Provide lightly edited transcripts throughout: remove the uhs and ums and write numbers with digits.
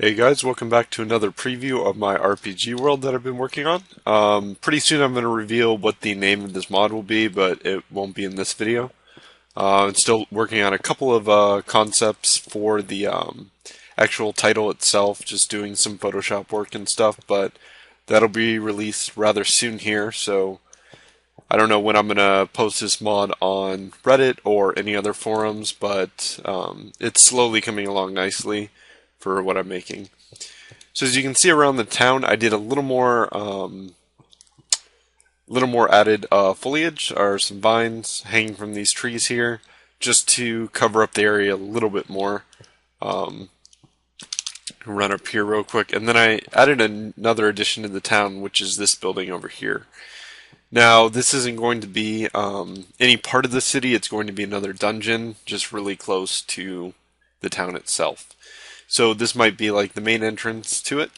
Hey guys, welcome back to another preview of my RPG world that I've been working on. Pretty soon I'm going to reveal what the name of this mod will be, but it won't be in this video. I'm still working on a couple of concepts for the actual title itself, just doing some Photoshop work and stuff, but that'll be released rather soon here, so I don't know when I'm going to post this mod on Reddit or any other forums, but it's slowly coming along nicely for what I'm making. So as you can see around the town, I did a little more added foliage or some vines hanging from these trees here, just to cover up the area a little bit more. Run up here real quick, and then I added another addition to the town, which is this building over here. Now, this isn't going to be any part of the city. It's going to be another dungeon, just really close to the town itself. So this might be like the main entrance to it.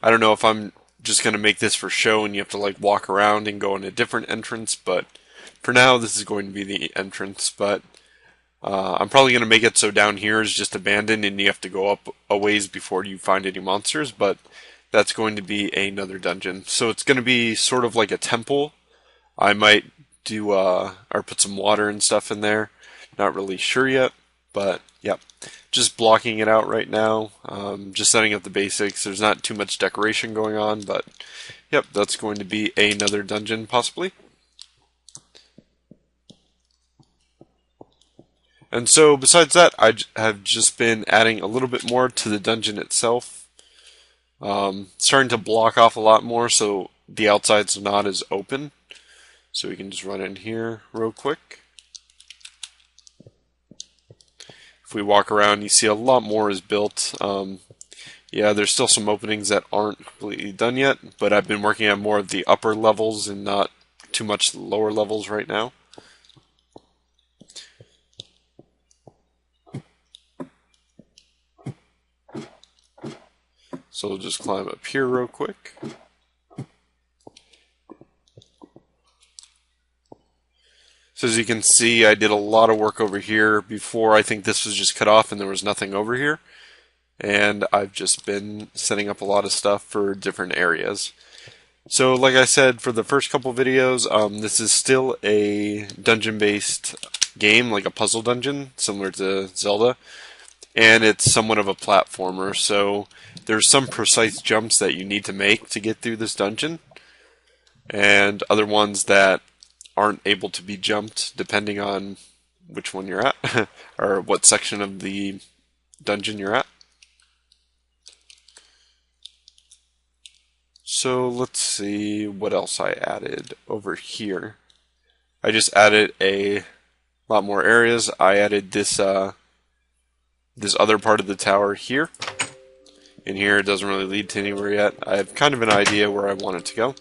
I don't know if I'm just going to make this for show and you have to like walk around and go in a different entrance, but for now this is going to be the entrance. But I'm probably going to make it so down here is just abandoned and you have to go up a ways before you find any monsters, but that's going to be another dungeon. So it's going to be sort of like a temple. I might do or put some water and stuff in there. Not really sure yet, but yep. Just blocking it out right now, just setting up the basics. There's not too much decoration going on, but yep, that's going to be another dungeon possibly. And so besides that, I have just been adding a little bit more to the dungeon itself. Starting to block off a lot more so the outside's not as open. So we can just run in here real quick. If we walk around, you see a lot more is built. Yeah, there's still some openings that aren't completely done yet, but I've been working on more of the upper levels and not too much the lower levels right now. So we'll just climb up here real quick. So as you can see, I did a lot of work over here before. I think this was just cut off and there was nothing over here. And I've just been setting up a lot of stuff for different areas. So like I said, for the first couple videos, this is still a dungeon-based game, like a puzzle dungeon, similar to Zelda. And it's somewhat of a platformer, so there's some precise jumps that you need to make to get through this dungeon. And other ones that aren't able to be jumped depending on which one you're at or what section of the dungeon you're at. So let's see what else I added over here. I just added a lot more areas. I added this this other part of the tower here. In here it doesn't really lead to anywhere yet. I have kind of an idea where I want it to go.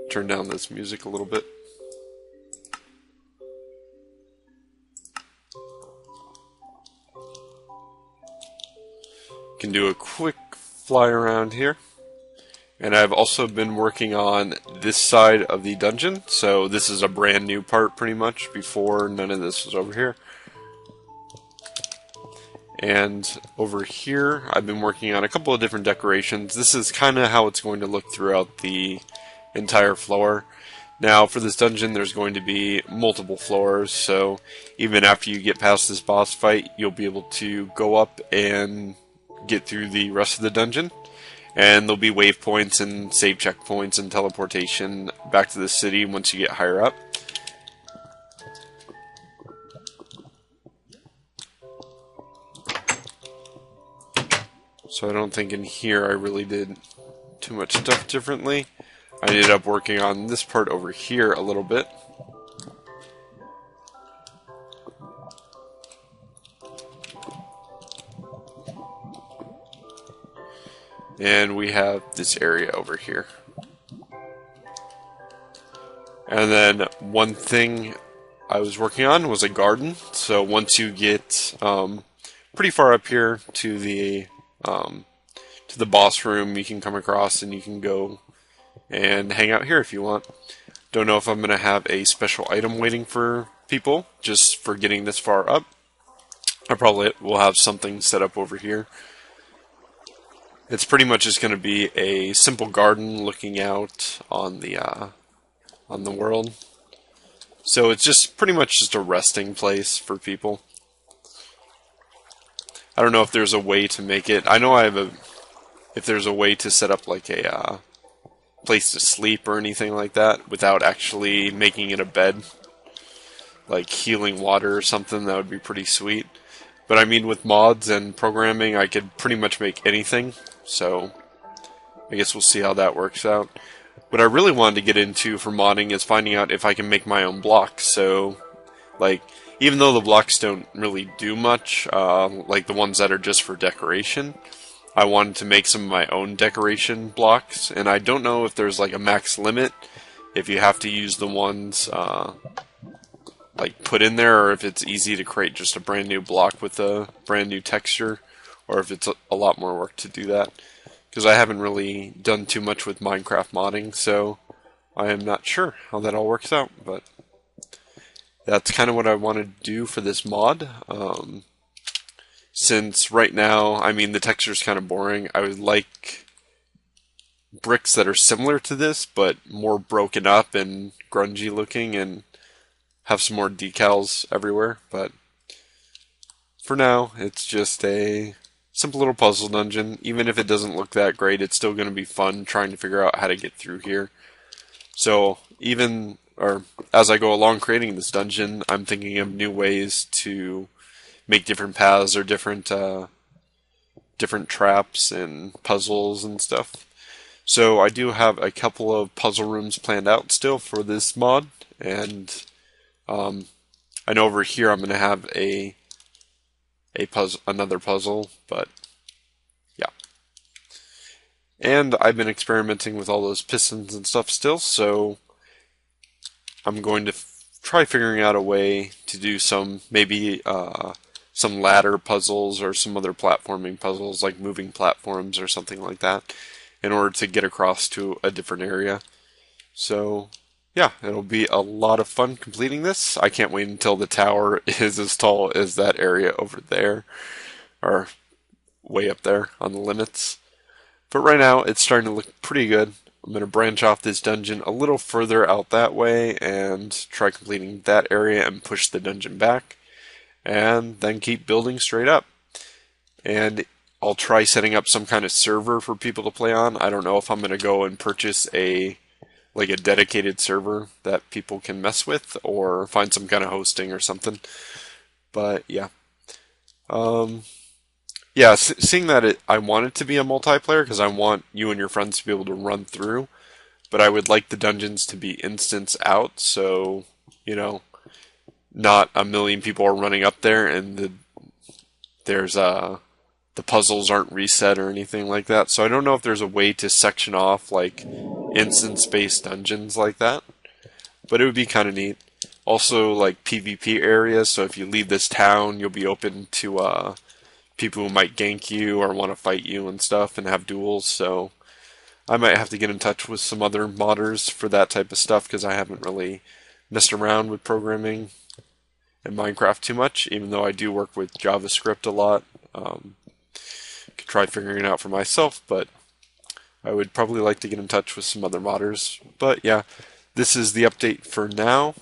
Turn down this music a little bit. Can do a quick fly around here. And I've also been working on this side of the dungeon. So this is a brand new part pretty much. Before, none of this was over here. And over here, I've been working on a couple of different decorations. This is kind of how it's going to look throughout the entire floor. Now, for this dungeon, there's going to be multiple floors, so even after you get past this boss fight, you'll be able to go up and get through the rest of the dungeon. And there'll be waypoints and save checkpoints and teleportation back to the city once you get higher up. So I don't think in here I really did too much stuff differently. I ended up working on this part over here a little bit. And we have this area over here. And then one thing I was working on was a garden. So once you get pretty far up here to the boss room, you can come across and you can go and hang out here if you want. Don't know if I'm going to have a special item waiting for people just for getting this far up. I probably will have something set up over here. It's pretty much just going to be a simple garden looking out on the world. So it's just pretty much just a resting place for people. I don't know if there's a way to make it. I know I have a if there's a way to set up like a place to sleep or anything like that without actually making it a bed, like healing water or something. That would be pretty sweet. But I mean, with mods and programming, I could pretty much make anything. So I guess we'll see how that works out. What I really wanted to get into for modding is finding out if I can make my own blocks. So, like, even though the blocks don't really do much, like the ones that are just for decoration, I wanted to make some of my own decoration blocks. And I don't know if there's like a max limit, if you have to use the ones like put in there, or if it's easy to create just a brand new block with a brand new texture, or if it's a lot more work to do that. Because I haven't really done too much with Minecraft modding, so I am not sure how that all works out, but that's kind of what I want to do for this mod. Since right now, I mean, the texture's kind of boring, I would like bricks that are similar to this, but more broken up and grungy looking, and have some more decals everywhere. But for now, it's just a simple little puzzle dungeon. Even if it doesn't look that great, it's still going to be fun trying to figure out how to get through here. So even, or as I go along creating this dungeon, I'm thinking of new ways to make different paths or different traps and puzzles and stuff. So I do have a couple of puzzle rooms planned out still for this mod, and I know over here I'm going to have another puzzle, but yeah. And I've been experimenting with all those pistons and stuff still, so I'm going to try figuring out a way to do maybe some ladder puzzles or some other platforming puzzles, like moving platforms or something like that, in order to get across to a different area. So yeah, it'll be a lot of fun completing this. I can't wait until the tower is as tall as that area over there, or way up there on the limits. But right now, it's starting to look pretty good. I'm going to branch off this dungeon a little further out that way and try completing that area and push the dungeon back, and then keep building straight up. And I'll try setting up some kind of server for people to play on. I don't know if I'm going to go and purchase a dedicated server that people can mess with, or find some kind of hosting or something. But yeah. Yeah, seeing that I want it to be a multiplayer, because I want you and your friends to be able to run through, but I would like the dungeons to be instance out, so, not a million people are running up there and the puzzles aren't reset or anything like that. So I don't know if there's a way to section off like instance-based dungeons like that, but it would be kind of neat. Also, like PvP areas, so if you leave this town, you'll be open to people who might gank you or want to fight you and stuff and have duels. So I might have to get in touch with some other modders for that type of stuff, because I haven't really messed around with programming in Minecraft too much, even though I do work with JavaScript a lot. Could try figuring it out for myself, but I would probably like to get in touch with some other modders. But yeah, this is the update for now.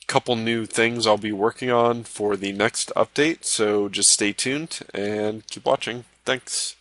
Couple new things I'll be working on for the next update, so just stay tuned and keep watching. Thanks.